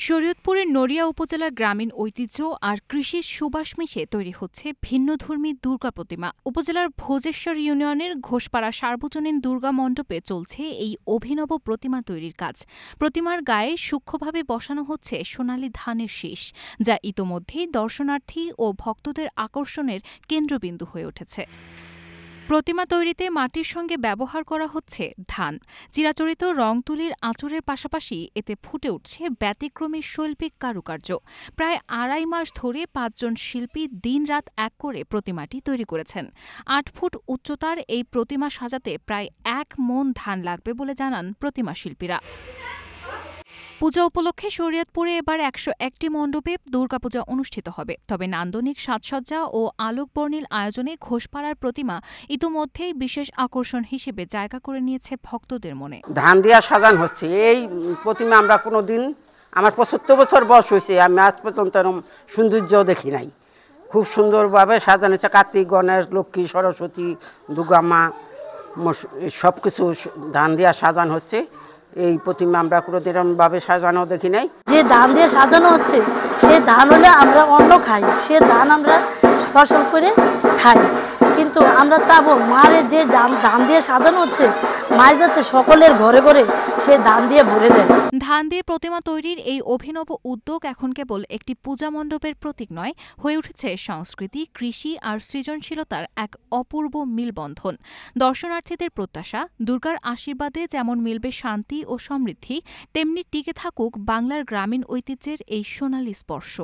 শরীয়তপুরের নড়িয়া উপজেলার গ্রামীণ ঐতিহ্য আর কৃষির সুবাস মিশে তৈরি হচ্ছে ভিন্নধর্মী দুর্গা প্রতিমা। উপজেলার ভোজেশ্বর ইউনিয়নের ঘোষপাড়া সার্বজনীন দুর্গা মণ্ডপে চলছে এই অভিনব প্রতিমা তৈরির কাজ। প্রতিমার গায়ে সূক্ষ্মভাবে বসানো হচ্ছে সোনালী ধানের শীষ, যা ইতোমধ্যেই দর্শনার্থী ও ভক্তদের আকর্ষণের কেন্দ্রবিন্দু হয়ে উঠেছে। প্রতিমা তৈরিতে মাটির সঙ্গে ব্যবহার করা হচ্ছে ধান। চিরাচরিত রং তুলির আঁচড়ের পাশাপাশি এতে ফুটে উঠছে ব্যতিক্রমী শৈল্পিক কারুকার্য। প্রায় ২.৫ মাস ধরে ৫ জন শিল্পী দিনরাত এক করে প্রতিমাটি তৈরি করেছেন। ৮ ফুট উচ্চতার এই প্রতিমা সাজাতে প্রায় ১ মণ ধান লাগবে বলে জানান প্রতিমা শিল্পীরা। পূজা উপলক্ষে শরীয়তপুরে এবার ১০১টি মণ্ডপে দুর্গাপূজা অনুষ্ঠিত হবে। তবে নান্দনিক সাজসজ্জা ও আলোকবর্ণিল আয়োজনে ঘোষপাড়ার প্রতিমা ইতোমধ্যেই বিশেষ আকর্ষণ হিসেবে জায়গা করে নিয়েছে ভক্তদের মনে। ধান দিয়া সাজানো হচ্ছে এই প্রতিমা আমরা কোনোদিন, আমার ৭৫ বছর বয়স হয়েছে, আমি আজ পর্যন্ত এরকম সৌন্দর্য দেখি নাই। খুব সুন্দরভাবে সাজানো হচ্ছে। কার্তিক, গণেশ, লক্ষ্মী, সরস্বতী, দুর্গা মা সব কিছু ধান দিয়া সাজানো হচ্ছে। এই প্রতিমা আমরা কোনোদিন এরকমভাবে সাজানো দেখি নাই। যে ধান দিয়ে সাজানো হচ্ছে সে ধান হলে আমরা অন্ন খাই, সে ধান আমরা ফসল করে খাই, কিন্তু আমরা চাবো মায়ের যে ধান দিয়ে সাজানো হচ্ছে মায়ের যাতে সকলের ঘরে ঘরে সে ধান দিয়ে ভরে দেয়। ধান দিয়ে প্রতিমা তৈরির এই অভিনব উদ্যোগ এখন কেবল একটি পূজা মণ্ডপের প্রতীক নয়, হয়ে উঠেছে সংস্কৃতি, কৃষি আর সৃজনশীলতার এক অপূর্ব মিলবন্ধন। দর্শনার্থীদের প্রত্যাশা, দুর্গার আশীর্বাদে যেমন মিলবে শান্তি ও সমৃদ্ধি, তেমনি টিকে থাকুক বাংলার গ্রামীণ ঐতিহ্যের এই সোনালী স্পর্শ।